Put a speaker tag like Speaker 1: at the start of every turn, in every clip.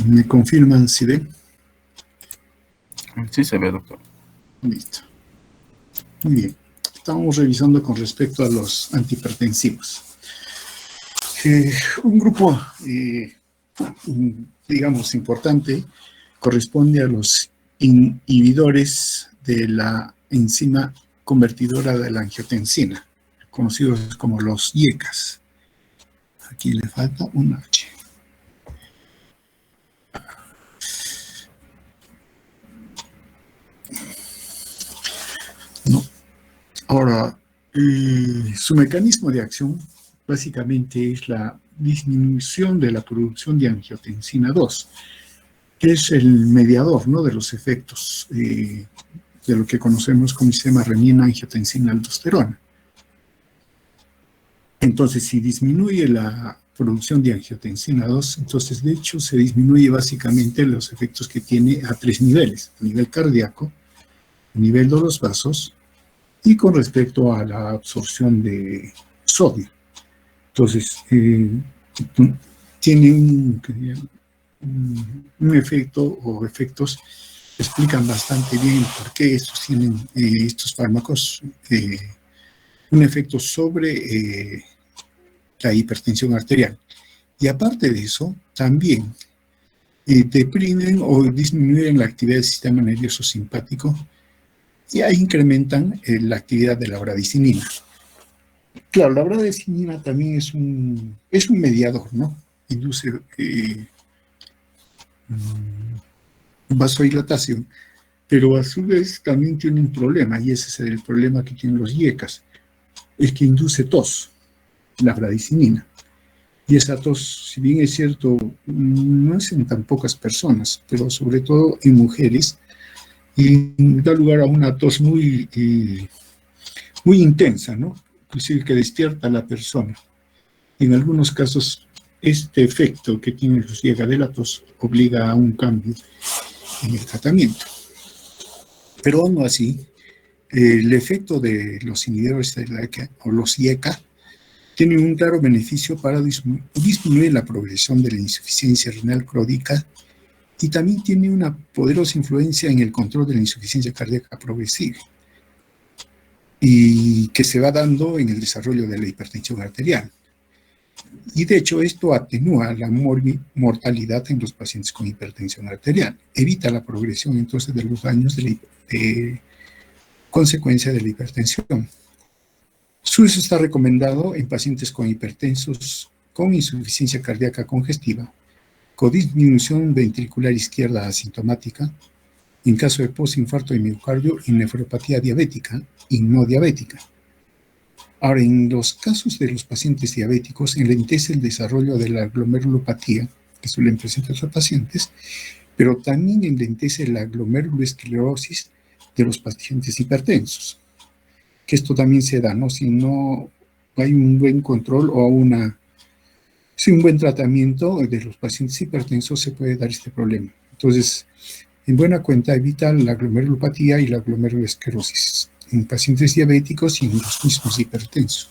Speaker 1: ¿Me confirman si ven?
Speaker 2: Sí se ve, doctor.
Speaker 1: Listo. Muy bien. Estamos revisando con respecto a los antihipertensivos. Un grupo, digamos, importante corresponde a los inhibidores de la enzima convertidora de la angiotensina, conocidos como los IECAS. Aquí le falta un H. No. Ahora, su mecanismo de acción básicamente es la disminución de la producción de angiotensina 2, que es el mediador, ¿no?, de los efectos de lo que conocemos como sistema renina-angiotensina-aldosterona. Entonces, si disminuye la producción de angiotensina 2, entonces de hecho se disminuye básicamente los efectos que tiene a tres niveles: a nivel cardíaco, a nivel de los vasos y con respecto a la absorción de sodio. Entonces, tiene un efecto o efectos que explican bastante bien por qué estos tienen estos fármacos un efecto sobre la hipertensión arterial. Y aparte de eso, también deprimen o disminuyen la actividad del sistema nervioso simpático y ahí incrementan la actividad de la bradicinina. Claro, la bradicinina también es un mediador, ¿no? Induce vasodilatación, pero a su vez también tiene un problema, y ese es el problema que tienen los IECAS, es que induce tos, la bradicinina. Y esa tos, si bien es cierto, no es en tan pocas personas, pero sobre todo en mujeres, y da lugar a una tos muy intensa, ¿no? Inclusive que despierta a la persona. En algunos casos, este efecto que tiene los IECAS de la tos obliga a un cambio en el tratamiento. Pero aún así, el efecto de los inhibidores de la ECA, o los IECA, tiene un claro beneficio para disminuir la progresión de la insuficiencia renal crónica y también tiene una poderosa influencia en el control de la insuficiencia cardíaca progresiva y que se va dando en el desarrollo de la hipertensión arterial. Y de hecho esto atenúa la mortalidad en los pacientes con hipertensión arterial, evita la progresión entonces de los daños de consecuencia de la hipertensión. Su uso está recomendado en pacientes con hipertensos con insuficiencia cardíaca congestiva, con disminución ventricular izquierda asintomática, en caso de postinfarto de miocardio y nefropatía diabética y no diabética. Ahora, en los casos de los pacientes diabéticos, enlentece el desarrollo de la glomerulopatía, que suelen presentar los pacientes, pero también enlentece la glomerulosclerosis de los pacientes hipertensos, que esto también se da, ¿no? Si no hay un buen control o un buen tratamiento de los pacientes hipertensos, se puede dar este problema. Entonces, en buena cuenta, evita la glomerulopatía y la glomerulosclerosis en pacientes diabéticos y en los mismos hipertensos.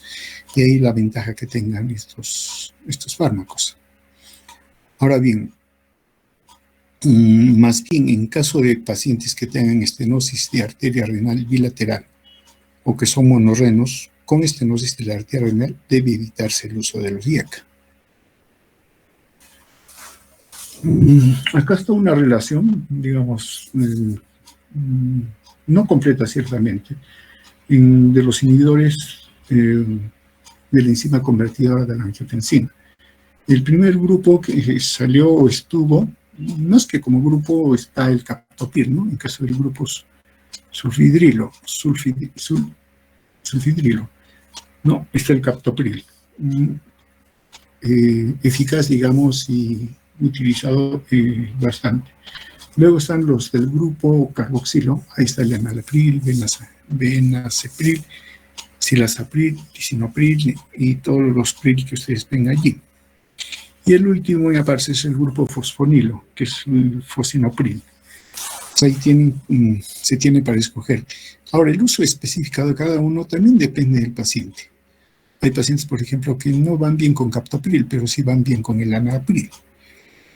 Speaker 1: Y ahí la ventaja que tengan estos fármacos. Ahora bien, más bien en caso de pacientes que tengan estenosis de arteria renal bilateral o que son monorrenos, con estenosis de la arteria renal debe evitarse el uso de los IECA. Acá está una relación, digamos, no completa ciertamente, de los inhibidores de la enzima convertidora de la angiotensina. El primer grupo que salió o estuvo, no es que como grupo está el captopril, ¿no? En caso del grupo sulfidrilo, no, está el captopril. Eficaz, digamos, y utilizado bastante. Luego están los del grupo carboxilo, ahí está el enalapril, benacepril, cilazapril, lisinopril y todos los pril que ustedes ven allí. Y el último en aparece es el grupo fosfonilo, que es el fosinopril. Ahí se tiene para escoger. Ahora, el uso específico de cada uno también depende del paciente. Hay pacientes, por ejemplo, que no van bien con captopril, pero sí van bien con el enalapril.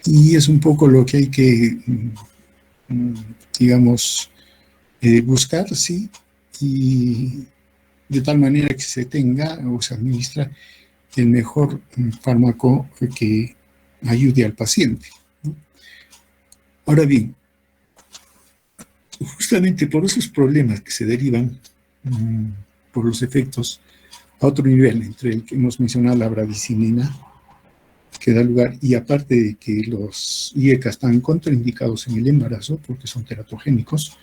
Speaker 1: Y es un poco lo que hay que, digamos, buscar, sí, y de tal manera que se tenga o se administra el mejor fármaco que ayude al paciente, ¿no? Ahora bien, justamente por esos problemas que se derivan por los efectos a otro nivel, entre el que hemos mencionado, la bradicinina, que da lugar, y aparte de que los IECA están contraindicados en el embarazo porque son teratogénicos,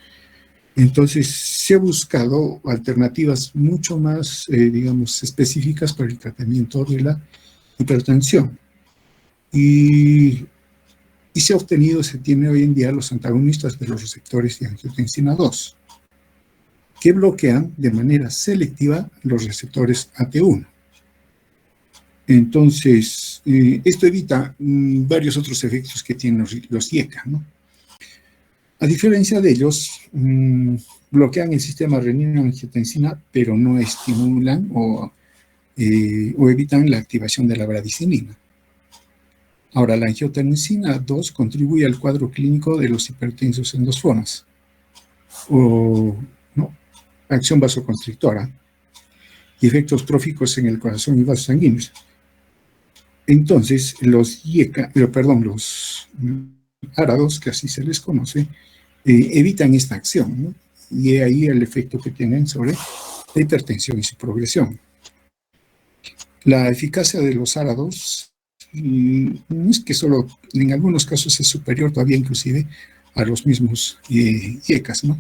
Speaker 1: entonces se ha buscado alternativas mucho más, digamos, específicas para el tratamiento de la hipertensión. Y se ha obtenido, se tiene hoy en día los antagonistas de los receptores de angiotensina 2, que bloquean de manera selectiva los receptores AT1. Entonces, esto evita varios otros efectos que tienen los IECA, ¿no? A diferencia de ellos, bloquean el sistema renina-angiotensina, pero no estimulan o evitan la activación de la bradicinina. Ahora, la angiotensina 2 contribuye al cuadro clínico de los hipertensos en dos formas, o ¿no? Acción vasoconstrictora y efectos tróficos en el corazón y vasos sanguíneos. Entonces, los ARA2, que así se les conoce, evitan esta acción, ¿no? Y ahí el efecto que tienen sobre la hipertensión y su progresión. La eficacia de los ARA2 no es que solo, en algunos casos es superior todavía inclusive a los mismos IECAS, ¿no?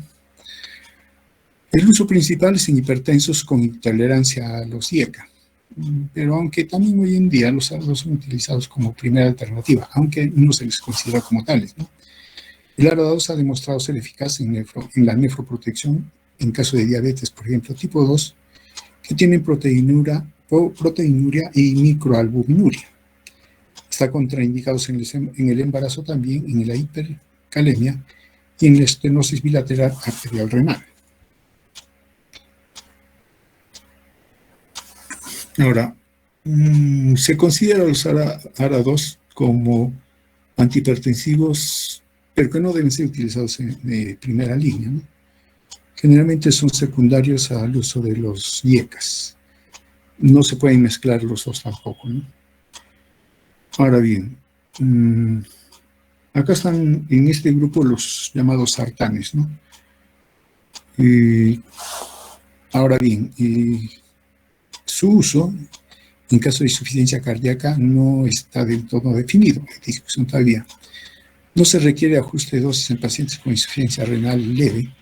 Speaker 1: El uso principal es en hipertensos con intolerancia a los IECA, pero aunque también hoy en día los ARA2 son utilizados como primera alternativa, aunque no se les considera como tales, ¿no? El ARA2 ha demostrado ser eficaz en la nefroprotección en caso de diabetes, por ejemplo, tipo 2, que tienen proteinuria y microalbuminuria. Está contraindicado en el embarazo también, en la hipercalemia y en la estenosis bilateral arterial renal. Ahora, se considera los ARA2 como antihipertensivos, pero que no deben ser utilizados de primera línea, ¿no? Generalmente son secundarios al uso de los IECAS. No se pueden mezclar los dos tampoco, ¿no? Ahora bien, acá están en este grupo los llamados sartanes, ¿no? Ahora bien, su uso en caso de insuficiencia cardíaca no está del todo definido, hay discusión todavía. No se requiere ajuste de dosis en pacientes con insuficiencia renal leve,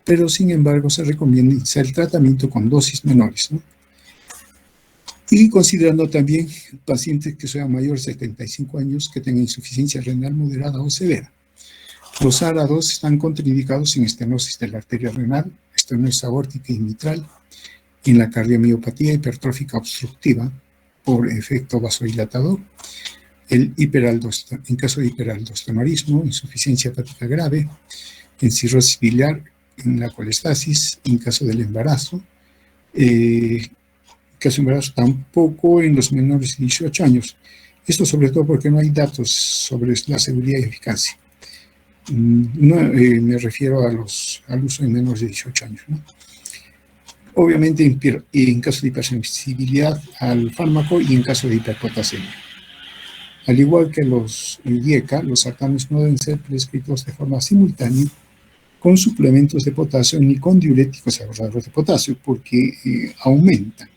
Speaker 1: pero sin embargo se recomienda iniciar el tratamiento con dosis menores, ¿no? Y considerando también pacientes que sean mayores de 75 años que tengan insuficiencia renal moderada o severa. Los ARA2 están contraindicados en estenosis de la arteria renal, estenosis aórtica y mitral, en la cardiomiopatía hipertrófica obstructiva por efecto vasodilatador, en caso de hiperaldosteronismo, insuficiencia hepática grave, en cirrosis biliar, en la colestasis, en caso del embarazo, caso de embarazo tampoco en los menores de 18 años. Esto sobre todo porque no hay datos sobre la seguridad y eficacia. Me refiero al uso en menores de 18 años, ¿no? Obviamente en caso de hipersensibilidad al fármaco y en caso de hiperpotasemia. Al igual que los IECA, los sartanes no deben ser prescritos de forma simultánea con suplementos de potasio ni con diuréticos ahorradores de potasio, porque aumentan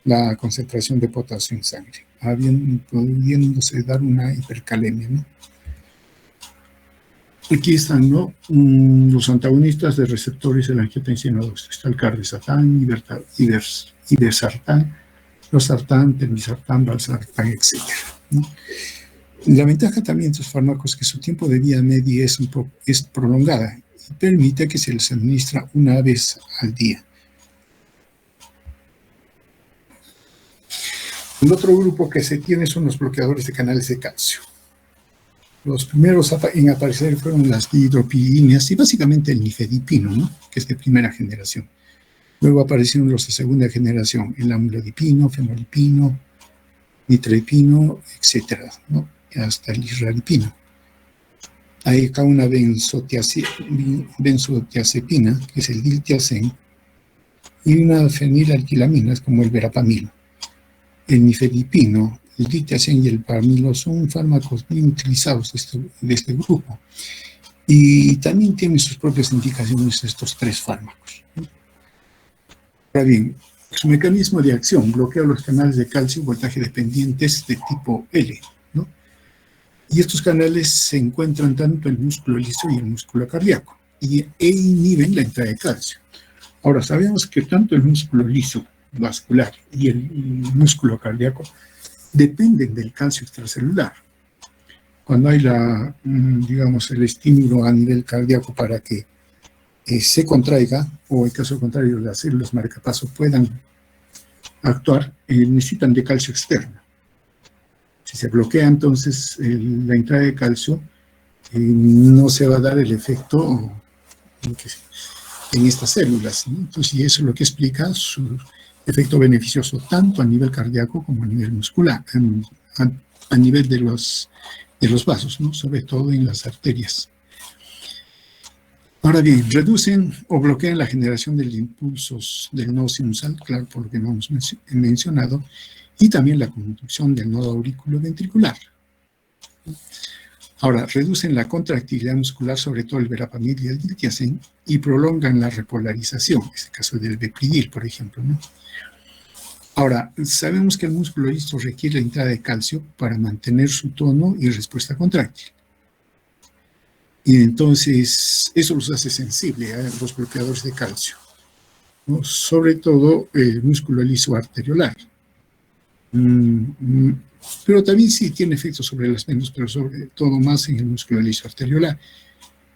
Speaker 1: la concentración de potasio en sangre, pudiéndose dar una hipercalemia, ¿no? Aquí están, ¿no? Los antagonistas de receptores de la angiotensina 2. Está el carbesatán, ibersartán, losartán, telmisartán, valsartán, etc., ¿no? La ventaja también de estos fármacos es que su tiempo de vida media es prolongada y permite que se les administra una vez al día. El otro grupo que se tiene son los bloqueadores de canales de calcio. Los primeros en aparecer fueron las dihidropiidinas y básicamente el nifedipino, ¿no? Que es de primera generación. Luego aparecieron los de segunda generación, el amlodipino, femolipino, nitrodipino, etc., ¿no? hasta el isradipino. Hay acá una benzotiazepina, que es el diltiazem, y una fenilalquilamina, como el verapamil. El nifedipino, el diltiazem y el paramilo son fármacos muy utilizados de este grupo. Y también tienen sus propias indicaciones estos tres fármacos. Ahora bien, su mecanismo de acción bloquea los canales de calcio voltaje dependientes de tipo L, ¿no? Y estos canales se encuentran tanto en el músculo liso y el músculo cardíaco, e inhiben la entrada de calcio. Ahora, sabemos que tanto el músculo liso vascular y el músculo cardíaco dependen del calcio extracelular. Cuando hay digamos, el estímulo a nivel cardíaco para que se contraiga, o en caso contrario, las células marcapaso puedan actuar, necesitan de calcio externo. Si se bloquea entonces la entrada de calcio, no se va a dar el efecto en estas células, ¿no? Entonces, y eso es lo que explica su efecto beneficioso tanto a nivel cardíaco como a nivel muscular, a nivel de los vasos, ¿no? Sobre todo en las arterias. Ahora bien, reducen o bloquean la generación de impulsos del nodo sinusal, claro, por lo que no hemos mencionado, y también la conducción del nodo auriculoventricular. Ahora, reducen la contractilidad muscular, sobre todo el verapamil y el diltiazem, y prolongan la repolarización, en este caso del bepridil, por ejemplo, ¿no? Ahora, sabemos que el músculo liso requiere la entrada de calcio para mantener su tono y respuesta contráctil. Y entonces, eso los hace sensibles a los bloqueadores de calcio, ¿no? Sobre todo el músculo liso arteriolar. Pero también sí tiene efectos sobre las venas, pero sobre todo más en el músculo liso arteriolar.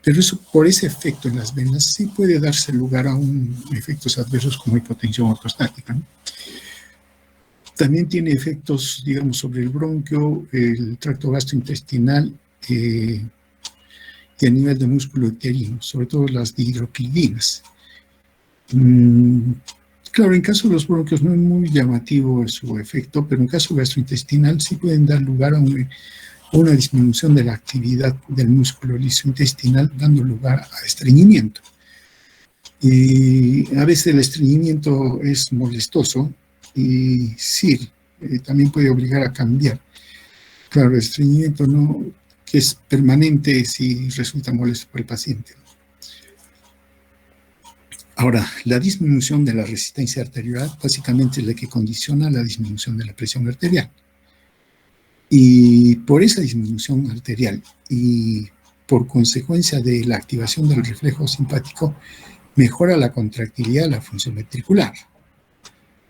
Speaker 1: Pero eso, por ese efecto en las venas, sí puede darse lugar a efectos adversos como hipotensión ortostática, ¿no? También tiene efectos, digamos, sobre el bronquio, el tracto gastrointestinal y a nivel de músculo uterino, sobre todo las dihidropidinas. Claro, en caso de los bronquios no es muy llamativo su efecto, pero en caso gastrointestinal sí pueden dar lugar a una disminución de la actividad del músculo liso intestinal, dando lugar a estreñimiento. Y a veces el estreñimiento es molestoso y sí, también puede obligar a cambiar. Claro, el estreñimiento no, que es permanente, si resulta molesto para el paciente. Ahora, la disminución de la resistencia arterial básicamente es la que condiciona la disminución de la presión arterial. Y por esa disminución arterial y por consecuencia de la activación del reflejo simpático, mejora la contractilidad de la función ventricular.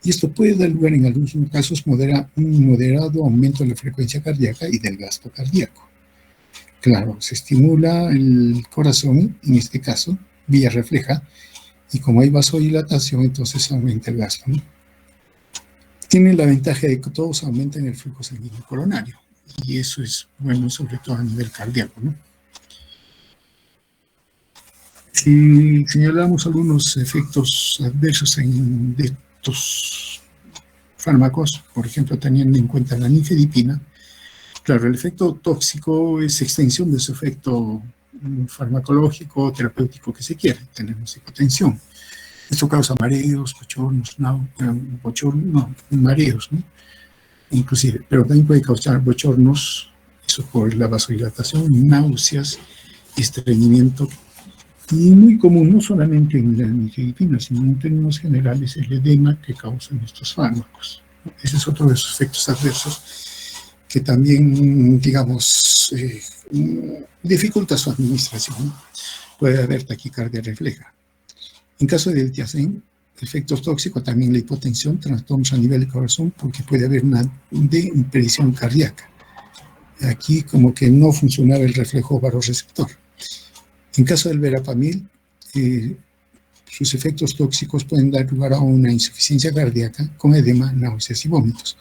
Speaker 1: Y esto puede dar lugar en algunos casos un moderado aumento de la frecuencia cardíaca y del gasto cardíaco. Claro, se estimula el corazón, en este caso, vía refleja, y como hay vasodilatación, entonces aumenta el gasto, ¿no? Tiene la ventaja de que todos aumentan el flujo sanguíneo coronario, y eso es bueno, sobre todo a nivel cardíaco, ¿no? Si señalamos algunos efectos adversos de estos fármacos, por ejemplo, teniendo en cuenta la nifedipina, claro, el efecto tóxico es extensión de su efecto farmacológico, terapéutico que se quiere. Tenemos hipotensión. Esto causa mareos, mareos, ¿no? Inclusive, pero también puede causar bochornos, eso por la vasodilatación, náuseas, estreñimiento. Y muy común, no solamente en la nifedipina, sino en términos generales, el edema que causan estos fármacos. Ese es otro de sus efectos adversos que también, digamos, dificulta su administración. Puede haber taquicardia refleja. En caso del diltiazem, efectos tóxicos, también la hipotensión, trastornos a nivel del corazón, porque puede haber una impedición cardíaca. Aquí como que no funcionaba el reflejo vasoreceptor. En caso del verapamil, sus efectos tóxicos pueden dar lugar a una insuficiencia cardíaca con edema, náuseas y vómitos.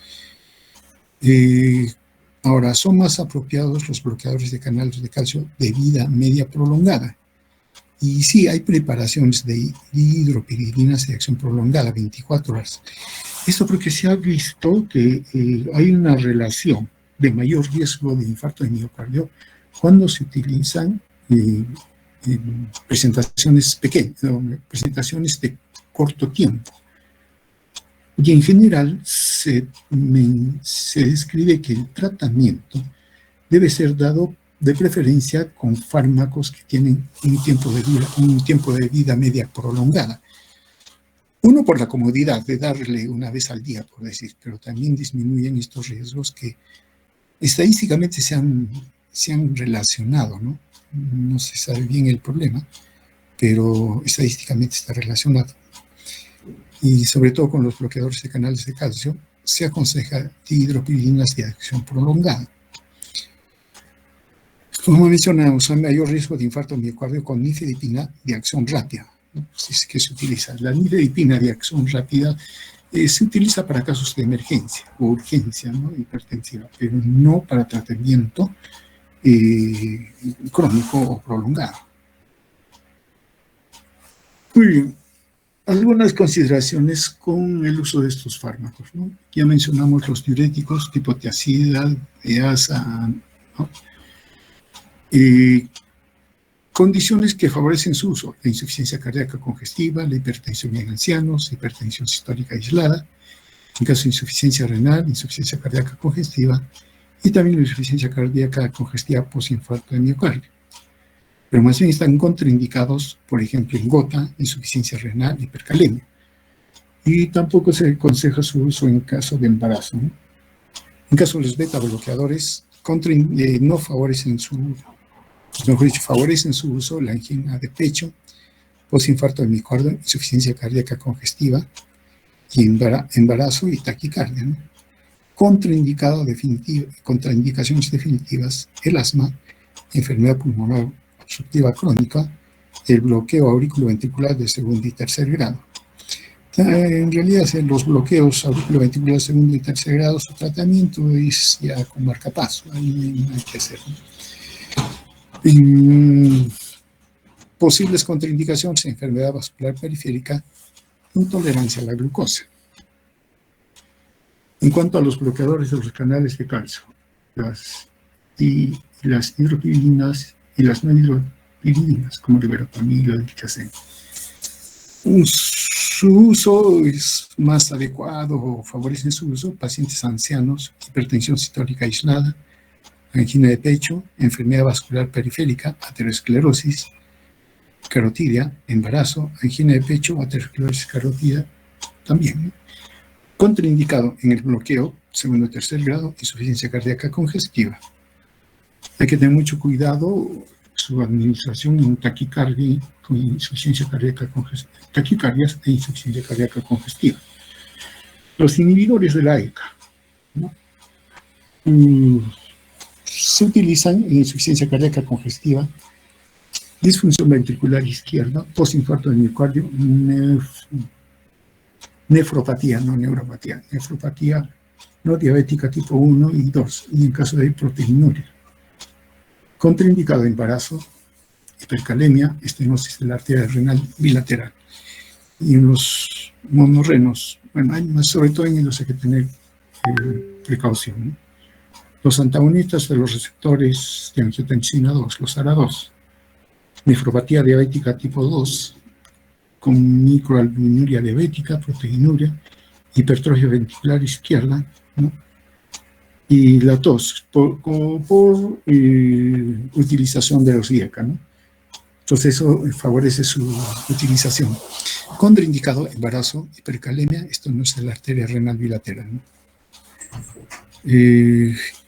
Speaker 1: Ahora, son más apropiados los bloqueadores de canales de calcio de vida media prolongada. Y sí, hay preparaciones de hidropiridinas de acción prolongada, 24 horas. Esto porque se ha visto que hay una relación de mayor riesgo de infarto de miocardio cuando se utilizan presentaciones pequeñas, presentaciones de corto tiempo. Y en general se describe que el tratamiento debe ser dado de preferencia con fármacos que tienen un tiempo de vida media prolongada. Uno, por la comodidad de darle una vez al día, por decir, pero también disminuyen estos riesgos que estadísticamente se han relacionado, ¿no? No se sabe bien el problema, pero estadísticamente está relacionado. Y sobre todo con los bloqueadores de canales de calcio, se aconseja hidropiridinadas de acción prolongada. Como mencionamos, hay mayor riesgo de infarto miocardio con nifedipina de acción rápida, ¿no? Si es que se utiliza. La nifedipina de acción rápida se utiliza para casos de emergencia o urgencia, ¿no? Hipertensiva, pero no para tratamiento crónico o prolongado. Muy bien. Algunas consideraciones con el uso de estos fármacos, ¿no? Ya mencionamos los diuréticos tipo tiazida, EASA, ¿no? Condiciones que favorecen su uso: la insuficiencia cardíaca congestiva, la hipertensión en ancianos, hipertensión sistólica aislada, en caso de insuficiencia renal, insuficiencia cardíaca congestiva y también la insuficiencia cardíaca congestiva postinfarto de miocardio. Pero más bien están contraindicados, por ejemplo, en gota, insuficiencia renal, hipercalemia. Y tampoco se aconseja su uso en caso de embarazo, ¿no? En caso de los beta bloqueadores, no favorecen favorecen su uso la angina de pecho, postinfarto de miocardio, insuficiencia cardíaca congestiva y embarazo y taquicardia, ¿no? Contraindicaciones definitivas: el asma, enfermedad pulmonar obstructiva crónica, el bloqueo auriculoventricular de segundo y tercer grado. En realidad, los bloqueos auriculoventriculares de segundo y tercer grado, su tratamiento es ya con marcapaso, ahí hay que hacerlo. Posibles contraindicaciones: enfermedad vascular periférica, intolerancia a la glucosa. En cuanto a los bloqueadores de los canales de calcio, las hidropiridinas y las no hidropiridinas, como el verapamil o el diltiazem, su uso es más adecuado o favorecen su uso pacientes ancianos, hipertensión sistólica aislada, angina de pecho, enfermedad vascular periférica, aterosclerosis carotidia, embarazo, angina de pecho, aterosclerosis carotidia también. Contraindicado en el bloqueo segundo y tercer grado, insuficiencia cardíaca congestiva. Hay que tener mucho cuidado su administración en taquicardia con insuficiencia cardíaca congestiva, taquicardias e insuficiencia cardíaca congestiva. Los inhibidores de la ECA, ¿no? Se utilizan en insuficiencia cardíaca congestiva, disfunción ventricular izquierda, postinfarto de miocardio, nefropatía, no neuropatía, nefropatía no diabética tipo 1 y 2, y en caso de proteinuria. Contraindicado embarazo, hipercalemia, estenosis de la arteria renal bilateral. Y en los monorrenos, bueno, sobre todo en ellos hay que tener precaución, ¿no? Los antagonistas de los receptores de angiotensina 2, los ARA2, nefropatía diabética tipo 2, con microalbuminuria diabética, proteinuria, hipertrofia ventricular izquierda, ¿no? Y la tos por utilización de los IECA, ¿no? Entonces eso favorece su utilización. Contraindicado embarazo, hipercalemia, esto no es de la arteria renal bilateral, ¿no?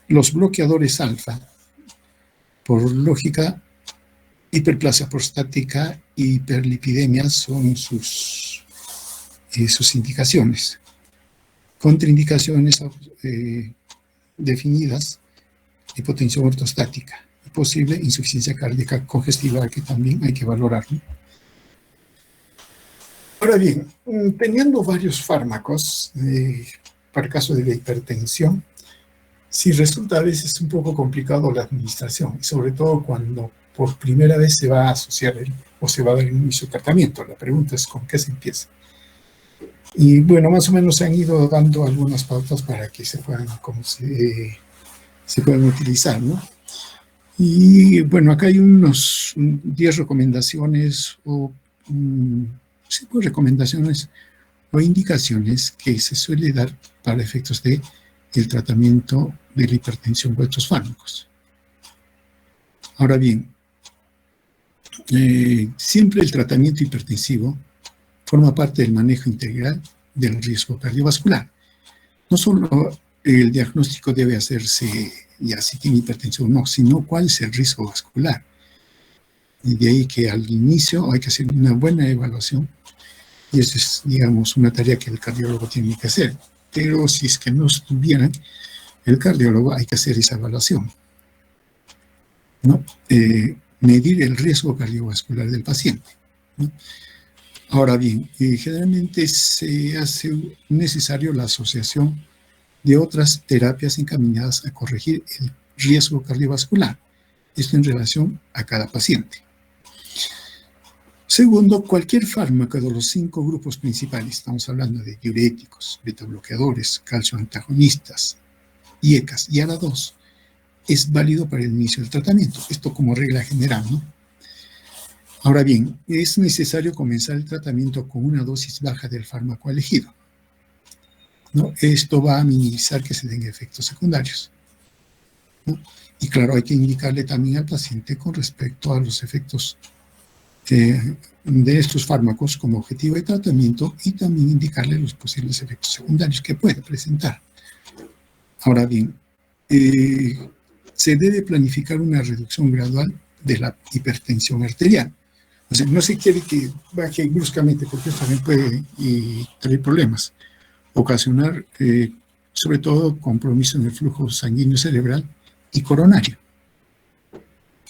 Speaker 1: Los bloqueadores alfa, por lógica, hiperplasia prostática y hiperlipidemia son sus indicaciones. Contraindicaciones definidas: hipotensión ortostática y posible insuficiencia cardíaca congestiva, que también hay que valorar, ¿no? Ahora bien, teniendo varios fármacos para el caso de la hipertensión, sí resulta a veces un poco complicado la administración, y sobre todo cuando por primera vez se va a asociar o se va a dar inicio al tratamiento. La pregunta es con qué se empieza. Y bueno, más o menos se han ido dando algunas pautas para que se puedan se pueden utilizar, ¿no? Y bueno, acá hay unos 10 recomendaciones o sí, pues, recomendaciones o indicaciones que se suele dar para efectos de el tratamiento de la hipertensión con estos fármacos. Ahora bien, siempre el tratamiento hipertensivo forma parte del manejo integral del riesgo cardiovascular. No solo el diagnóstico debe hacerse ya si tiene hipertensión o no, sino cuál es el riesgo vascular. Y de ahí que al inicio hay que hacer una buena evaluación y esa es, digamos, una tarea que el cardiólogo tiene que hacer. Pero si es que no estuvieran, el cardiólogo hay que hacer esa evaluación, ¿no? Medir el riesgo cardiovascular del paciente, ¿no? Ahora bien, generalmente se hace necesario la asociación de otras terapias encaminadas a corregir el riesgo cardiovascular. Esto en relación a cada paciente. Segundo, cualquier fármaco de los 5 grupos principales, estamos hablando de diuréticos, betabloqueadores, calcio antagonistas, IECAS y ARA2, es válido para el inicio del tratamiento. Esto como regla general, ¿no? Ahora bien, es necesario comenzar el tratamiento con una dosis baja del fármaco elegido, ¿no? Esto va a minimizar que se den efectos secundarios, ¿no? Y claro, hay que indicarle también al paciente con respecto a los efectos de estos fármacos como objetivo de tratamiento y también indicarle los posibles efectos secundarios que puede presentar. Ahora bien, se debe planificar una reducción gradual de la hipertensión arterial. O sea, no se quiere que baje bruscamente porque esto también puede traer problemas, ocasionar sobre todo compromiso en el flujo sanguíneo cerebral y coronario.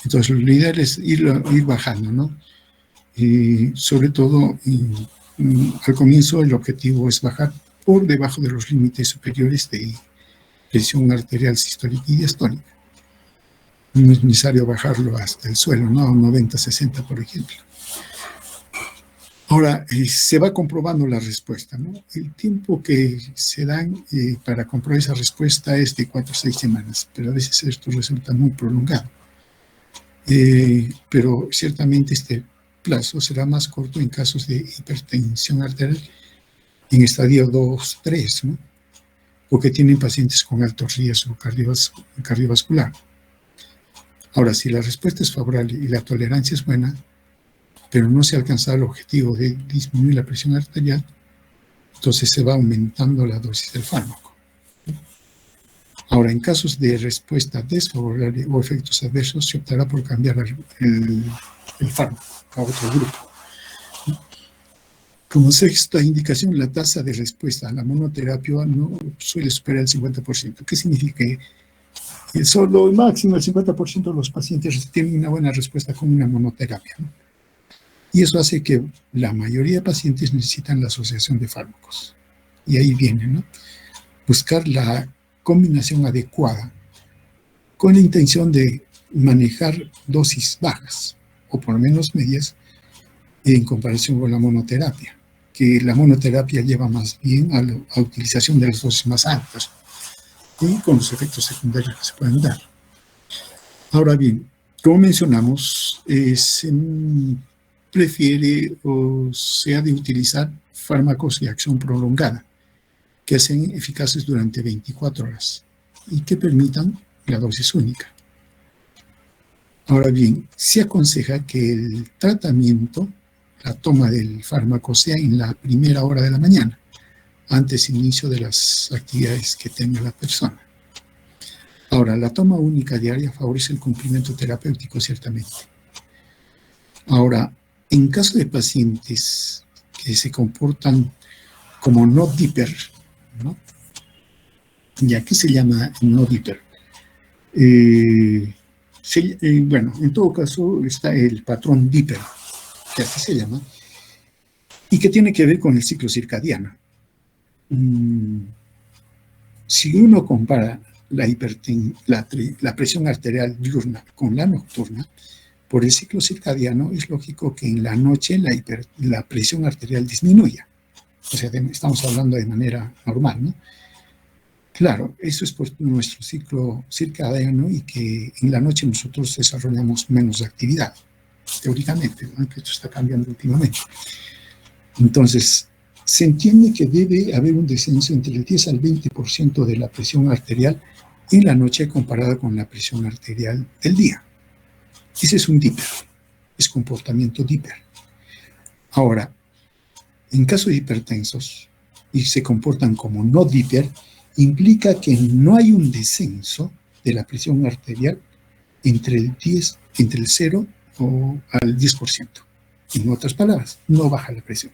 Speaker 1: Entonces, lo ideal es ir bajando, ¿no? Sobre todo, al comienzo el objetivo es bajar por debajo de los límites superiores de presión arterial sistólica y diastólica. No es necesario bajarlo hasta el suelo, ¿no? A 90-60, por ejemplo. Ahora, se va comprobando la respuesta, ¿no? El tiempo que se dan para comprobar esa respuesta es de 4 a 6 semanas, pero a veces esto resulta muy prolongado. Pero ciertamente este plazo será más corto en casos de hipertensión arterial en estadio 2-3, ¿no? O que tienen pacientes con alto riesgo cardiovascular. Ahora, si la respuesta es favorable y la tolerancia es buena, pero no se ha alcanzado el objetivo de disminuir la presión arterial, entonces se va aumentando la dosis del fármaco. Ahora, en casos de respuesta desfavorable o efectos adversos, se optará por cambiar el fármaco a otro grupo. Como sexta indicación, la tasa de respuesta a la monoterapia no suele superar el 50%. ¿Qué significa? Que solo máximo el 50% de los pacientes tienen una buena respuesta con una monoterapia, ¿no? Y eso hace que la mayoría de pacientes necesitan la asociación de fármacos. Y ahí viene, ¿no? Buscar la combinación adecuada con la intención de manejar dosis bajas o por lo menos medias en comparación con la monoterapia, que la monoterapia lleva más bien a la utilización de las dosis más altas y con los efectos secundarios que se pueden dar. Ahora bien, como mencionamos, se prefiere o se ha de utilizar fármacos de acción prolongada que sean eficaces durante 24 horas y que permitan la dosis única. Ahora bien, se aconseja que el tratamiento, la toma del fármaco, sea en la primera hora de la mañana, antes del inicio de las actividades que tenga la persona. Ahora, la toma única diaria favorece el cumplimiento terapéutico, ciertamente. Ahora, en caso de pacientes que se comportan como no diper, ¿no? ¿Ya qué se llama no diper? Bueno, en todo caso está el patrón diper, que así se llama, y que tiene que ver con el ciclo circadiano. Si uno compara la presión arterial diurna con la nocturna, por el ciclo circadiano es lógico que en la noche la presión arterial disminuya. O sea, estamos hablando de manera normal, ¿no? Claro, eso es por nuestro ciclo circadiano y que en la noche nosotros desarrollamos menos actividad, teóricamente, ¿no? Que esto está cambiando últimamente. Entonces, se entiende que debe haber un descenso entre el 10 al 20% de la presión arterial en la noche comparada con la presión arterial del día. Ese es un dipper, es comportamiento dipper. Ahora, en caso de hipertensos y se comportan como no dipper, implica que no hay un descenso de la presión arterial entre el 0 o al 10%. En otras palabras, no baja la presión.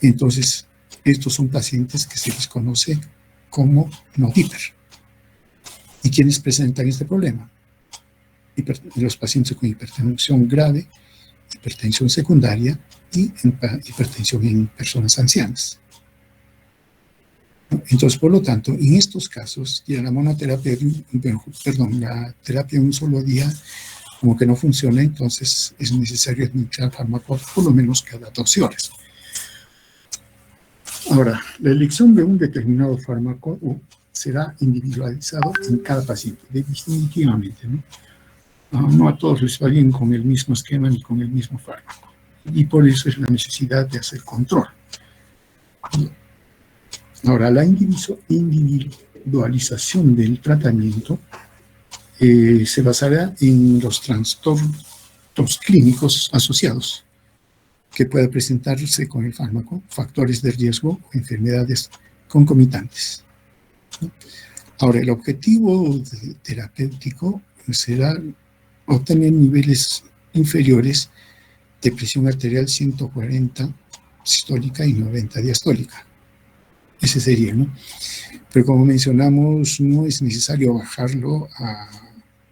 Speaker 1: Entonces, estos son pacientes que se les conoce como no dipper. ¿Y quiénes presentan este problema? Los pacientes con hipertensión grave, hipertensión secundaria y hipertensión en personas ancianas. Entonces, por lo tanto, en estos casos, ya la monoterapia, la terapia de un solo día como que no funciona, entonces es necesario administrar fármacos por lo menos cada 12 horas. Ahora, la elección de un determinado fármaco será individualizado en cada paciente, definitivamente, ¿no? No a todos les va bien con el mismo esquema ni con el mismo fármaco. Y por eso es la necesidad de hacer control. Ahora, la individualización del tratamiento se basará en los trastornos clínicos asociados que pueda presentarse con el fármaco, factores de riesgo o enfermedades concomitantes. Ahora, el objetivo terapéutico será obtener niveles inferiores de presión arterial 140 sistólica y 90 diastólica. Ese sería, ¿no? Pero como mencionamos, no es necesario bajarlo a,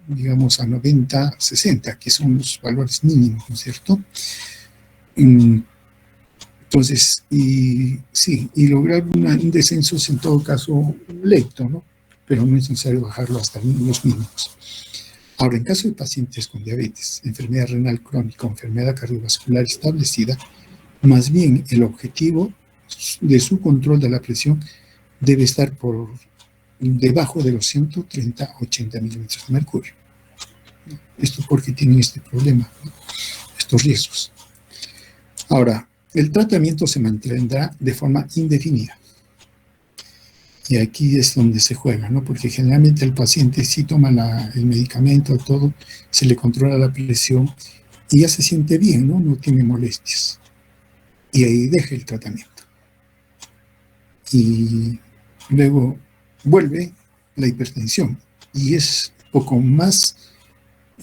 Speaker 1: digamos, a 90, 60, que son los valores mínimos, ¿no es cierto? Entonces, y lograr un descenso es en todo caso lento, ¿no? Pero no es necesario bajarlo hasta los mínimos. Ahora, en caso de pacientes con diabetes, enfermedad renal crónica o enfermedad cardiovascular establecida, más bien el objetivo de su control de la presión debe estar por debajo de los 130 a 80 milímetros de mercurio. Esto porque tienen este problema, ¿no? Estos riesgos. Ahora, el tratamiento se mantendrá de forma indefinida. Y aquí es donde se juega, ¿no? Porque generalmente el paciente sí toma el medicamento, todo, se le controla la presión y ya se siente bien, ¿no? No tiene molestias. Y ahí deja el tratamiento. Y luego vuelve la hipertensión y es poco más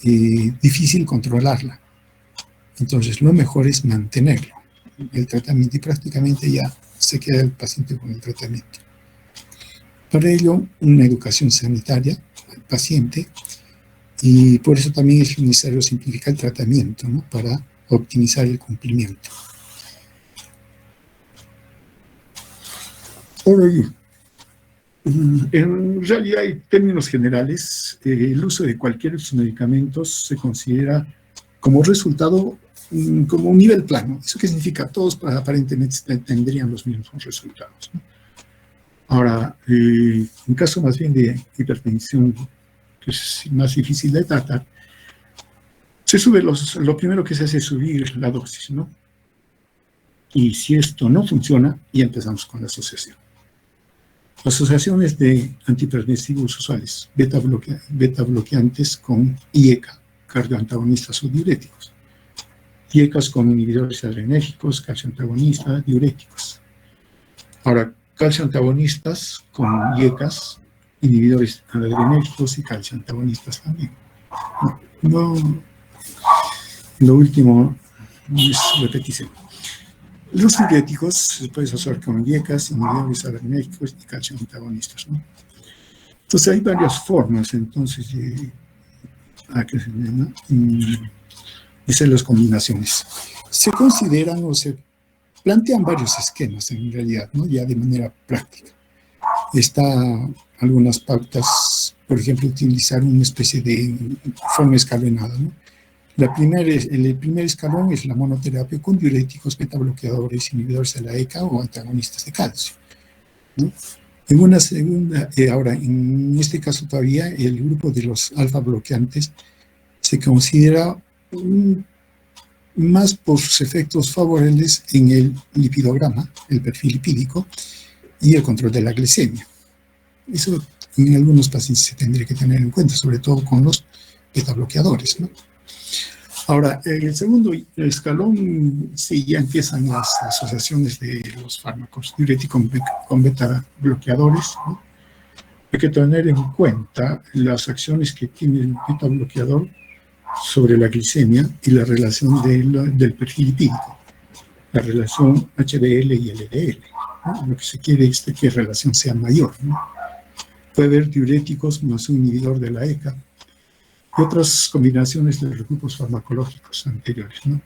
Speaker 1: difícil controlarla. Entonces, lo mejor es mantenerlo, el tratamiento, y prácticamente ya se queda el paciente con el tratamiento. Para ello, una educación sanitaria al paciente, y por eso también es necesario simplificar el tratamiento, ¿no? Para optimizar el cumplimiento. Ahora bien, en realidad, en términos generales, el uso de cualquiera de estos medicamentos se considera como resultado, como un nivel plano. ¿Eso qué significa? Todos aparentemente tendrían los mismos resultados, ¿no? Ahora, en caso más bien de hipertensión, que es más difícil de tratar, se sube lo primero que se hace es subir la dosis, ¿no? Y si esto no funciona, ya empezamos con la asociación. Asociaciones de antihipertensivos usuales, beta bloqueantes con IECA, cardioantagonistas o diuréticos. IECAs con inhibidores adrenérgicos, calcio antagonistas, diuréticos. Ahora, calcio antagonistas con IECAs, inhibidores adrenérgicos y calcio antagonistas también. Lo último es repetición. Los diuréticos se pueden asociar con IECAs, inhibidores adrenérgicos y calcio antagonistas, ¿no? Entonces hay varias formas, entonces, de hacer las combinaciones. Se consideran o se plantean varios esquemas en realidad, ¿no? Ya de manera práctica. Está algunas pautas, por ejemplo, utilizar una especie de forma escalonada, ¿no? El primer escalón es la monoterapia con diuréticos, betabloqueadores, inhibidores de la ECA o antagonistas de calcio, ¿no? En una segunda, ahora, en este caso todavía, el grupo de los alfa bloqueantes se considera más por sus efectos favorables en el lipidograma, el perfil lipídico, y el control de la glicemia. Eso en algunos pacientes se tendría que tener en cuenta, sobre todo con los beta bloqueadores, ¿no? Ahora, en el segundo escalón, sí, ya empiezan las asociaciones de los fármacos diuréticos con beta bloqueadores, ¿no? Hay que tener en cuenta las acciones que tiene el beta bloqueador sobre la glicemia y la relación del perfil lipídico, la relación HDL y LDL, ¿no? Lo que se quiere es que la relación sea mayor, ¿no? Puede haber diuréticos más un inhibidor de la ECA y otras combinaciones de los grupos farmacológicos anteriores, ¿no?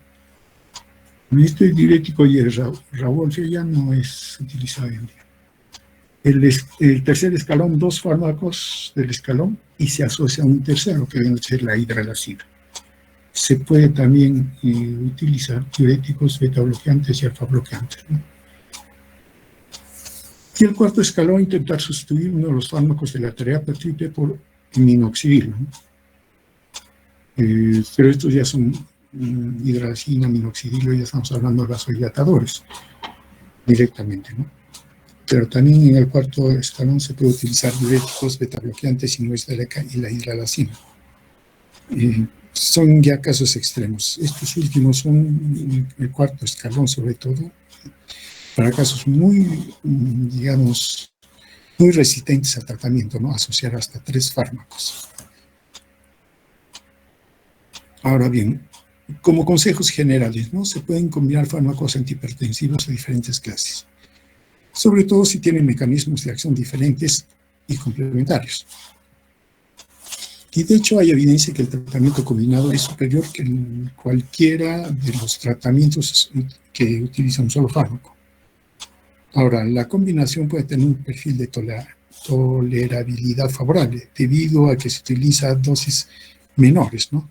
Speaker 1: Este diurético y el Raufolfia ya no es utilizado hoy en día. El tercer escalón, 2 fármacos del escalón, y se asocia a un tercero, que viene a ser la hidralazina. Se puede también utilizar diuréticos, beta bloqueantes y alfa bloqueantes, ¿no? Y el cuarto escalón, intentar sustituir uno de los fármacos de la terapia triple por minoxidil, ¿no? Pero estos ya son hidralazina, minoxidilo, ya estamos hablando de vasodilatadores directamente, ¿no? Pero también en el cuarto escalón se puede utilizar diuréticos, beta bloqueantes, inhibidores de la ECA y la hidralazina. Son ya casos extremos. Estos últimos son el cuarto escalón, sobre todo, para casos muy, digamos, muy resistentes al tratamiento, ¿no? Asociar hasta 3 fármacos. Ahora bien, como consejos generales, ¿no? Se pueden combinar fármacos antihipertensivos de diferentes clases, sobre todo si tienen mecanismos de acción diferentes y complementarios. Y de hecho hay evidencia que el tratamiento combinado es superior que cualquiera de los tratamientos que utilizan un solo fármaco. Ahora, la combinación puede tener un perfil de tolerabilidad favorable, debido a que se utiliza dosis menores, ¿no?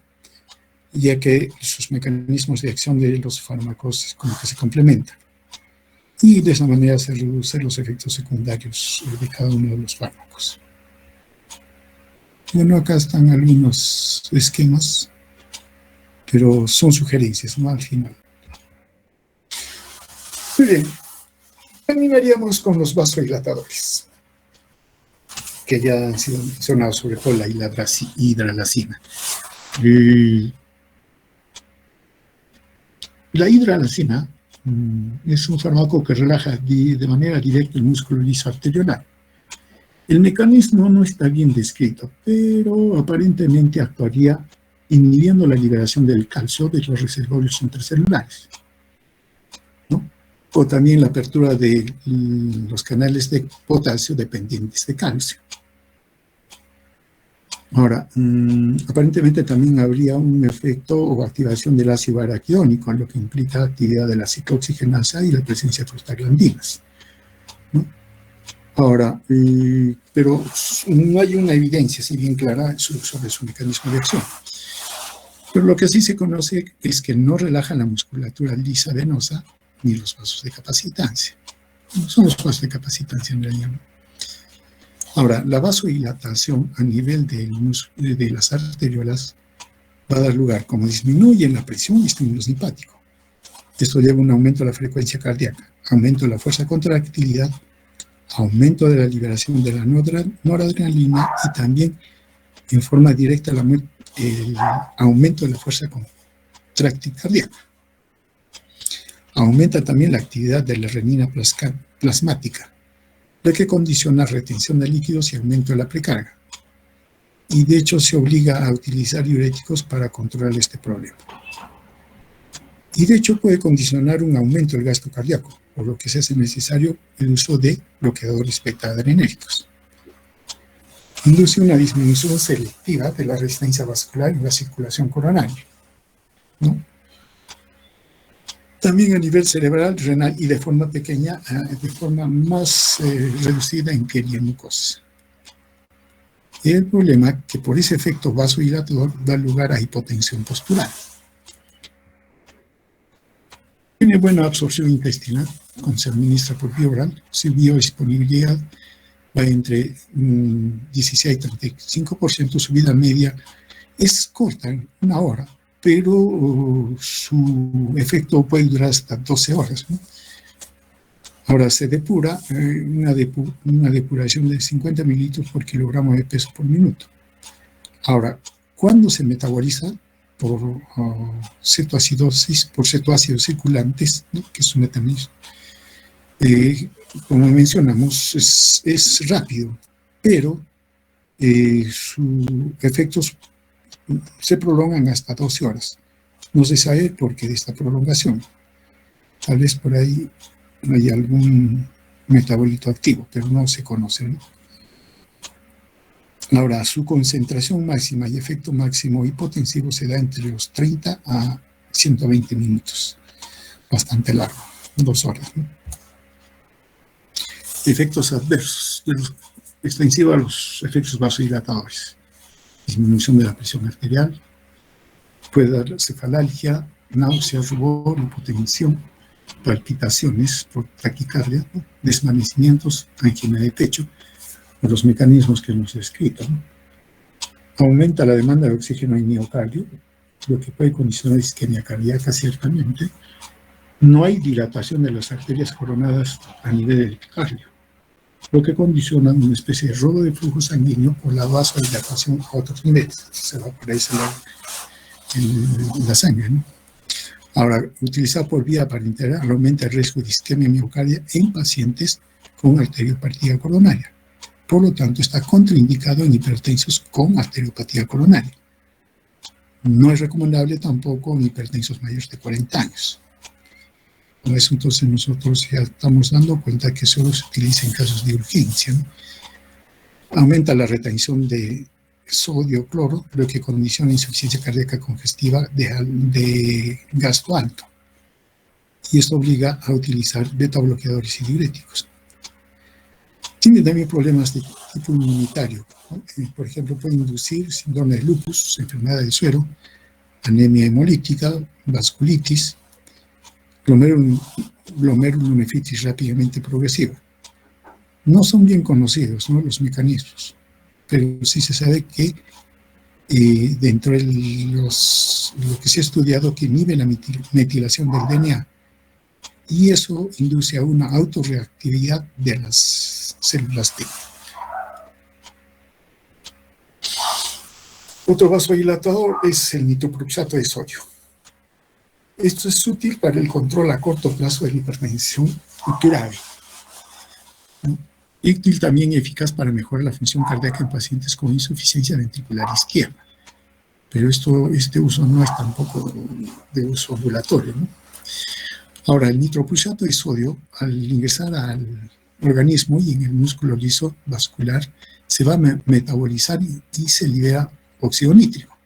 Speaker 1: Ya que sus mecanismos de acción de los fármacos como que se complementan. Y de esa manera se reducen los efectos secundarios de cada uno de los fármacos. Bueno, acá están algunos esquemas, pero son sugerencias, ¿no? Al final. Muy bien. Terminaríamos con los vasodilatadores, que ya han sido mencionados, sobre todo la hidralazina. La hidralazina es un fármaco que relaja de manera directa el músculo liso arteriolar. El mecanismo no está bien descrito, pero aparentemente actuaría inhibiendo la liberación del calcio de los reservorios intracelulares, ¿no? O también la apertura de los canales de potasio dependientes de calcio. Ahora, aparentemente también habría un efecto o activación del ácido araquidónico, lo que implica actividad de la ciclooxigenasa y la presencia de prostaglandinas, ¿no? Ahora, pero no hay una evidencia así bien clara sobre su mecanismo de acción. Pero lo que sí se conoce es que no relaja la musculatura lisa venosa ni los vasos de capacitancia. No son los vasos de capacitancia en realidad, ¿no? Ahora, la vasodilatación a nivel de las arteriolas va a dar lugar, como disminuye la presión y estímulo simpático. Esto lleva a un aumento de la frecuencia cardíaca, aumento de la fuerza de contractilidad, aumento de la liberación de la noradrenalina y también en forma directa el aumento de la fuerza contráctil cardíaca. Aumenta también la actividad de la renina plasmática, lo que condiciona retención de líquidos y aumento de la precarga. Y de hecho se obliga a utilizar diuréticos para controlar este problema. Y de hecho puede condicionar un aumento del gasto cardíaco, por lo que se hace necesario el uso de bloqueadores beta-adrenérgicos. Induce una disminución selectiva de la resistencia vascular y la circulación coronaria, ¿no? También a nivel cerebral, renal y de forma pequeña, de forma más reducida en que en mucosa. El problema es que por ese efecto vasodilatador da lugar a hipotensión postural. Tiene buena absorción intestinal, cuando se administra por vía oral, su biodisponibilidad va entre 16 y 35%, su vida media es corta, en 1 hora, pero su efecto puede durar hasta 12 horas, ¿no? Ahora se depura una depuración de 50 mililitros por kilogramo de peso por minuto. Ahora, ¿cuándo se metaboliza? Por cetoacidosis, por cetoácidos circulantes, ¿no? Que es un mecanismo. Como mencionamos, es rápido, pero sus efectos se prolongan hasta 12 horas. No se sabe por qué de esta prolongación. Tal vez por ahí hay algún metabolito activo, pero no se conoce, ¿no? Ahora, su concentración máxima y efecto máximo hipotensivo se da entre los 30 a 120 minutos. Bastante largo, 2 horas, ¿no? Efectos adversos, extensivo a los efectos vasodilatadores. Disminución de la presión arterial, puede dar cefalalgia, náuseas, rubor, hipotensión, palpitaciones por taquicardia, ¿no? Desvanecimientos, angina de pecho, por los mecanismos que hemos descrito, ¿no? Aumenta la demanda de oxígeno en miocardio, lo que puede condicionar isquemia cardíaca ciertamente. No hay dilatación de las arterias coronadas a nivel del cardio, lo que condiciona una especie de robo de flujo sanguíneo por la vasodilatación a otros niveles. Se va por ahí en la sangre, ¿no? Ahora, utilizar por vía parenteral aumenta el riesgo de isquemia miocardia en pacientes con arteriopatía coronaria. Por lo tanto, está contraindicado en hipertensos con arteriopatía coronaria. No es recomendable tampoco en hipertensos mayores de 40 años. Por eso entonces nosotros ya estamos dando cuenta que solo se utiliza en casos de urgencia, ¿no? Aumenta la retención de sodio, cloro, lo que condiciona insuficiencia cardíaca congestiva de gasto alto. Y esto obliga a utilizar beta bloqueadores y diuréticos. Tiene también problemas de tipo inmunitario, ¿no? Por ejemplo, puede inducir síndrome de lupus, enfermedad del suero, anemia hemolítica, vasculitis, glomerulonefritis rápidamente progresiva. No son bien conocidos, ¿no?, los mecanismos, pero sí se sabe que dentro de lo que se ha estudiado, que inhibe la metilación del DNA, y eso induce a una autorreactividad de las células T. Otro vasodilatador es el nitroprusato de sodio. Esto es útil para el control a corto plazo de la hipertensión grave. Y útil también eficaz para mejorar la función cardíaca en pacientes con insuficiencia ventricular izquierda. Pero este uso no es tampoco de uso ambulatorio, ¿no? Ahora, el nitroprusato de sodio, al ingresar al organismo y en el músculo liso vascular, se va a metabolizar y se libera óxido nítrico.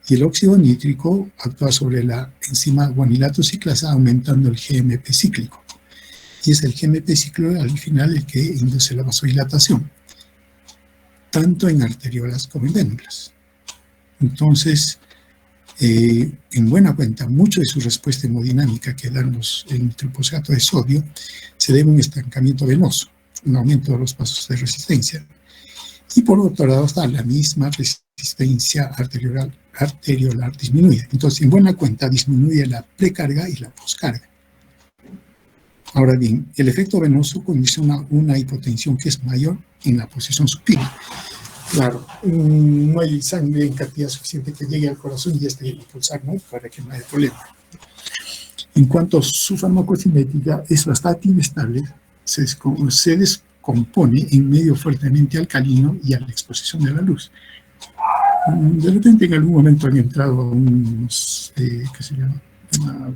Speaker 1: Y el óxido nítrico actúa sobre la enzima guanilato ciclasa, aumentando el GMP cíclico. Y es el GMP cíclico al final el que induce la vasodilatación, tanto en arteriolas como en vénulas. Entonces, en buena cuenta, mucho de su respuesta hemodinámica que dan el nitroprusato de sodio se debe a un estancamiento venoso, un aumento de los pasos de resistencia. Y por otro lado está la misma resistencia arteriolar disminuye. Entonces, en buena cuenta, disminuye la precarga y la poscarga. Ahora bien, el efecto venoso condiciona una hipotensión que es mayor en la posición supina. Claro, no hay sangre en cantidad suficiente que llegue al corazón y este impulsar, ¿no?, para que no haya problema. En cuanto a su farmacocinética, es bastante inestable, se descompone en medio fuertemente alcalino y a la exposición de la luz. De repente en algún momento han entrado a unos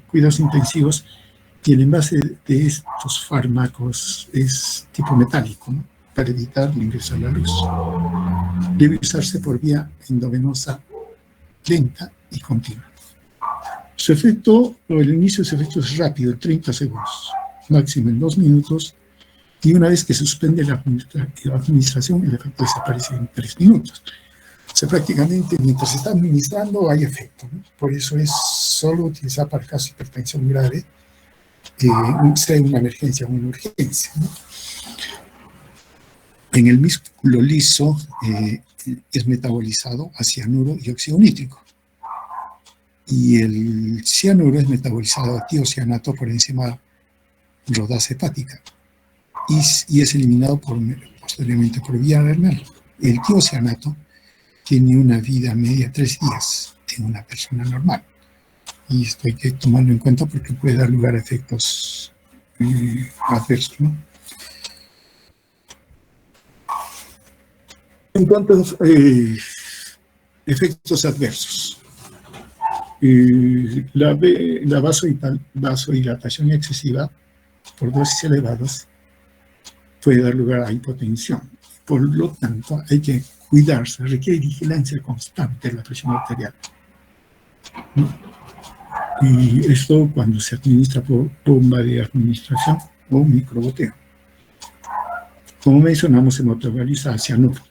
Speaker 1: cuidados intensivos y el envase de estos fármacos es tipo metálico, ¿no?, para evitar el ingreso a la luz. Debe usarse por vía endovenosa lenta y continua. Su efecto, o el inicio de su efecto es rápido, en 30 segundos, máximo en 2 minutos, y una vez que se suspende la administración, el efecto desaparece en 3 minutos. O sea, prácticamente mientras se está administrando hay efecto, ¿no? Por eso es solo utilizar para casos de hipertensión grave, sea una emergencia o una urgencia, ¿no? En el músculo liso es metabolizado a cianuro y óxido nítrico. Y el cianuro es metabolizado a tiocianato por enzima rodasa hepática. Y es eliminado posteriormente por vía renal. El tiocianato tiene una vida media de 3 días en una persona normal. Y esto hay que tomarlo en cuenta porque puede dar lugar a efectos adversos, ¿no? En cuanto a efectos adversos, la vasodilatación excesiva por dosis elevadas puede dar lugar a hipotensión. Por lo tanto, hay que cuidarse, requiere vigilancia constante de la presión arterial, ¿no? Y esto cuando se administra por bomba de administración o microgoteo. Como mencionamos, se metaboliza a cianuro.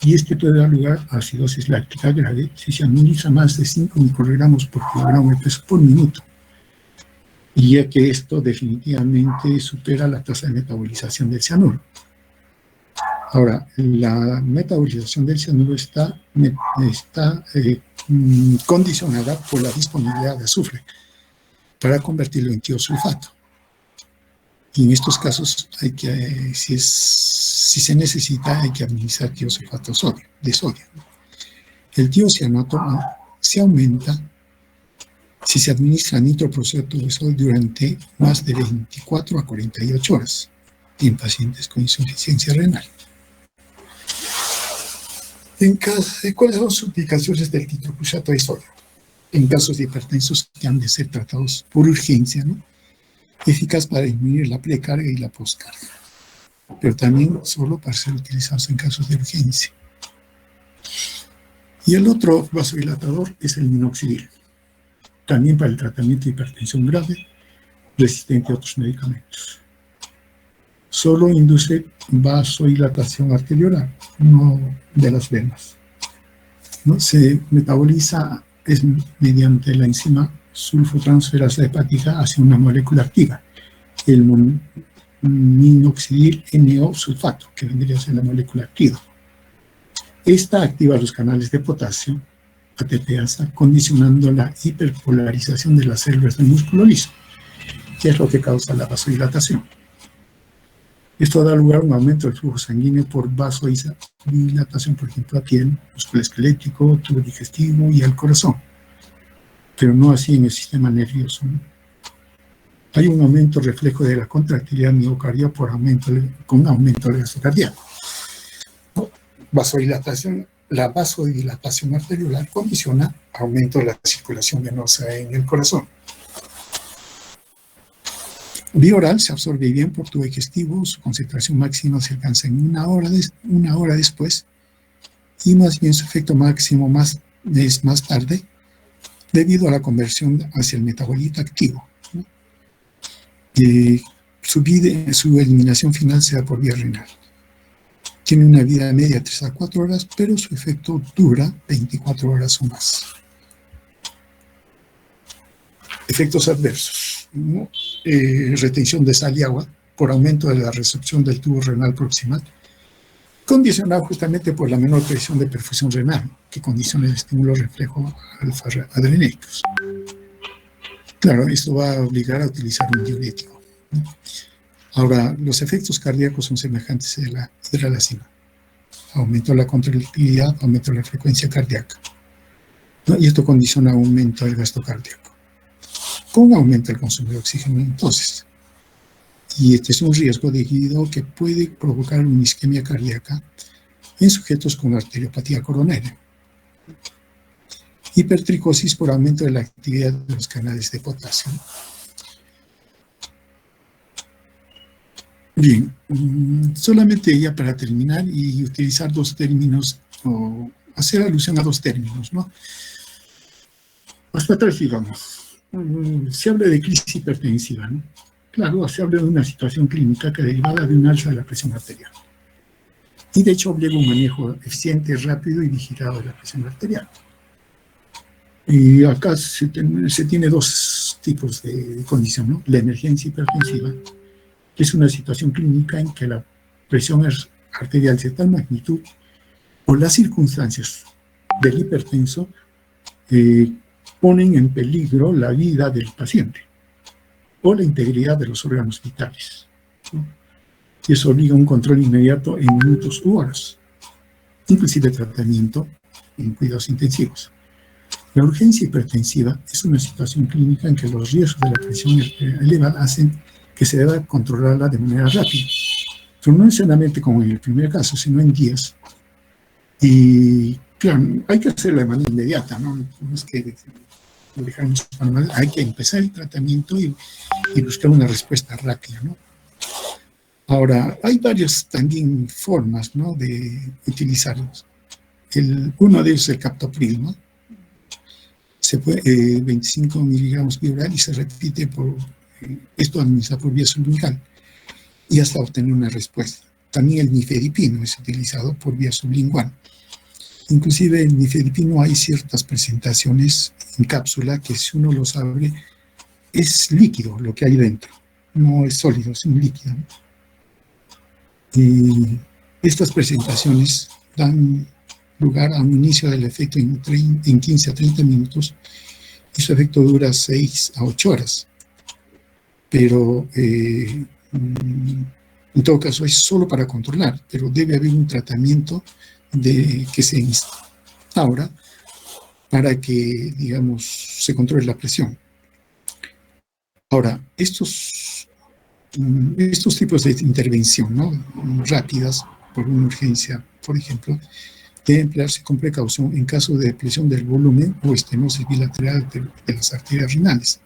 Speaker 1: Y este puede dar lugar a acidosis láctica grave si se administra más de 5 microgramos por kilogramo de peso por minuto, y ya que esto definitivamente supera la tasa de metabolización del cianuro. Ahora, la metabolización del cianuro está condicionada por la disponibilidad de azufre para convertirlo en tiosulfato. Y en estos casos, si se necesita, hay que administrar tiosulfato de sodio. El tiocianato se aumenta si se administra nitroprocesato de sodio durante más de 24 a 48 horas en pacientes con insuficiencia renal. ¿Cuáles son las implicaciones del nitroprocesato de sodio? En casos de hipertensos que han de ser tratados por urgencia, ¿no? Eficaz para disminuir la precarga y la postcarga, pero también solo para ser utilizados en casos de urgencia. Y el otro vasodilatador es el minoxidil, también para el tratamiento de hipertensión grave, resistente a otros medicamentos. Solo induce vasodilatación arteriolar, no de las venas, ¿no? Se metaboliza mediante la enzima sulfotransferasa hepática hacia una molécula activa, el minoxidil NO-sulfato, que vendría a ser la molécula activa. Esta activa los canales de potasio, ATPasa, condicionando la hiperpolarización de las células del músculo liso, que es lo que causa la vasodilatación. Esto da lugar a un aumento del flujo sanguíneo por vasodilatación, por ejemplo, aquí en el músculo esquelético, tubo digestivo y el corazón, pero no así en el sistema nervioso, ¿no? Hay un aumento reflejo de la contractilidad miocardial con aumento del gasto cardíaco. La vasodilatación arteriolar condiciona aumento de la circulación venosa en el corazón. Vía oral se absorbe bien por tubo digestivo, su concentración máxima se alcanza en una hora después, y más bien su efecto máximo es más tarde, debido a la conversión hacia el metabolito activo, ¿no? Su eliminación final se da por vía renal. Tiene una vida media de 3 a 4 horas, pero su efecto dura 24 horas o más. Efectos adversos, ¿no? Retención de sal y agua por aumento de la resorción del tubo renal proximal, condicionado justamente por la menor presión de perfusión renal, que condiciona el estímulo reflejo alfa-adrenérgicos. Claro, esto va a obligar a utilizar un diurético, ¿no? Ahora, los efectos cardíacos son semejantes a la hidralazina. Aumento de la contractilidad, aumento de la frecuencia cardíaca, ¿no? Y esto condiciona aumento del gasto cardíaco, con aumento del consumo de oxígeno entonces. Y este es un riesgo debido que puede provocar una isquemia cardíaca en sujetos con arteriopatía coronaria. Hipertricosis por aumento de la actividad de los canales de potasio. Bien, solamente ya para terminar y utilizar dos términos, o hacer alusión a dos términos, ¿no? Hasta atrás, digamos, se habla de crisis hipertensiva, ¿no? Claro, se habla de una situación clínica que derivada de un alza de la presión arterial. Y de hecho obliga un manejo eficiente, rápido y vigilado de la presión arterial. Y acá se tiene dos tipos de condición, ¿no? La emergencia hipertensiva, que es una situación clínica en que la presión arterial de tal magnitud o las circunstancias del hipertenso ponen en peligro la vida del paciente o la integridad de los órganos vitales, ¿no? Y eso obliga a un control inmediato en minutos u horas, inclusive tratamiento en cuidados intensivos. La urgencia hipertensiva es una situación clínica en que los riesgos de la presión elevada hacen que se deba controlarla de manera rápida, pero no necesariamente como en el primer caso, sino en días. Y claro, hay que hacerlo de manera inmediata, ¿no? No es que dejarnos para mal, hay que empezar el tratamiento y buscar una respuesta rápida, ¿no? Ahora, hay varias también formas, ¿no?, de utilizarlos. Uno de ellos es el captopril, ¿no? Se puede 25 miligramos bioral y se repite esto administrado por vía sublingual y hasta obtener una respuesta. También el nifedipino es utilizado por vía sublingual. Inclusive el nifedipino hay ciertas presentaciones en cápsula que si uno los abre es líquido lo que hay dentro, no es sólido, es un líquido, ¿no? Y estas presentaciones dan lugar a un inicio del efecto en 15 a 30 minutos y su efecto dura 6 a 8 horas. Pero en todo caso es solo para controlar, pero debe haber un tratamiento que se instaura para que, digamos, se controle la presión. Ahora, estos tipos de intervención, ¿no?, rápidas por una urgencia, por ejemplo, deben emplearse con precaución en caso de depresión del volumen o estenosis bilateral de las arterias renales,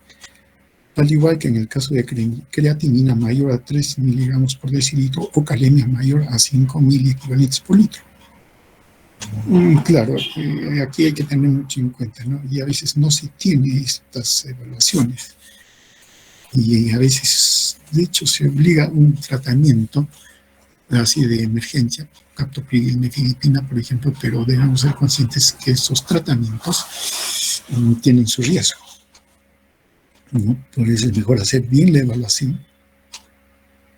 Speaker 1: al igual que en el caso de creatinina mayor a 3 miligramos por decilitro o calemia mayor a 5 miliequivalentes por litro. Claro, aquí hay que tener mucho en cuenta, ¿no? Y a veces no se tiene estas evaluaciones. Y a veces, de hecho, se obliga un tratamiento así de emergencia, captopril, nifedipina, por ejemplo, pero debemos ser conscientes que esos tratamientos tienen su riesgo, ¿no? Por eso es mejor hacer bien la evaluación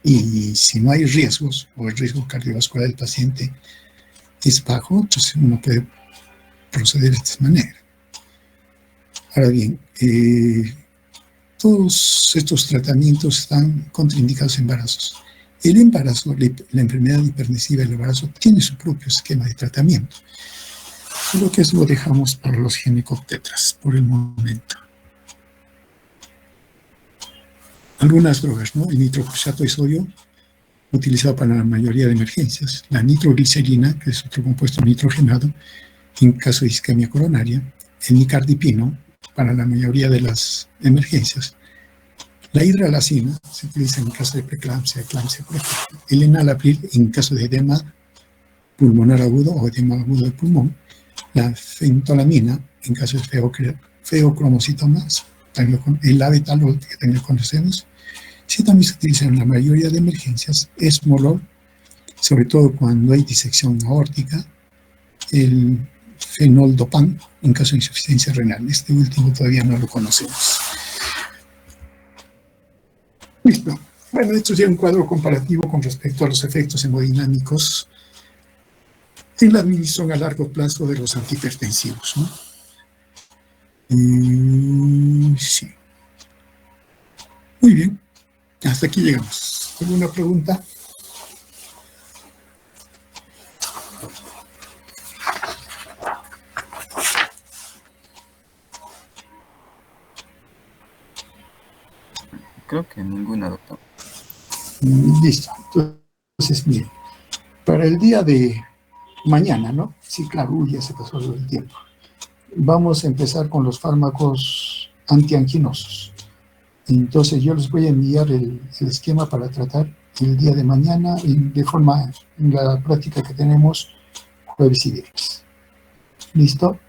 Speaker 1: y si no hay riesgos o el riesgo cardiovascular del paciente es bajo, entonces uno puede proceder de esta manera. Ahora bien, todos estos tratamientos están contraindicados en embarazos. El embarazo, la enfermedad hipertensiva del embarazo, tiene su propio esquema de tratamiento. Solo que eso lo dejamos para los ginecobstetras por el momento. Algunas drogas, ¿no? El nitrofosfato de sodio, utilizado para la mayoría de emergencias. La nitroglicerina, que es otro compuesto nitrogenado, en caso de isquemia coronaria. El nicardipino, para la mayoría de las emergencias. La hidralacina se utiliza en caso de preeclampsia, eclampsia, por ejemplo. El enalapril en caso de edema pulmonar agudo o edema agudo del pulmón. La fentolamina en caso de feocromocitomas. El abetalol, que también lo conocemos. Sí, también se utiliza en la mayoría de emergencias. Esmolol, sobre todo cuando hay disección aórtica. El fenoldopan en caso de insuficiencia renal. Este último todavía no lo conocemos. Listo. Bueno, esto sería un cuadro comparativo con respecto a los efectos hemodinámicos en la administración a largo plazo de los antihipertensivos, ¿no? Sí. Muy bien. Hasta aquí llegamos. ¿Alguna pregunta?
Speaker 2: Creo que ninguna, doctor.
Speaker 1: Listo. Entonces, bien. Para el día de mañana, ¿no? Sí, claro, ya se pasó el tiempo. Vamos a empezar con los fármacos antianginosos. Entonces, yo les voy a enviar el esquema para tratar el día de mañana de forma en la práctica que tenemos jueves y viernes. ¿Listo?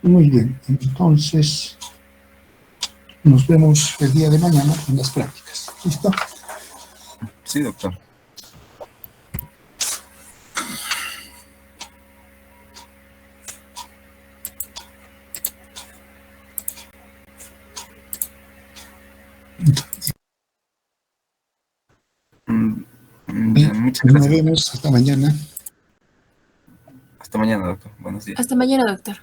Speaker 1: Muy bien. Entonces, nos vemos el día de mañana en las prácticas. ¿Listo?
Speaker 2: Sí, doctor. Muchas Muchas
Speaker 1: Nos
Speaker 2: gracias.
Speaker 1: vemos hasta mañana.
Speaker 2: Hasta mañana, doctor. Buenos días.
Speaker 3: Hasta mañana, doctor.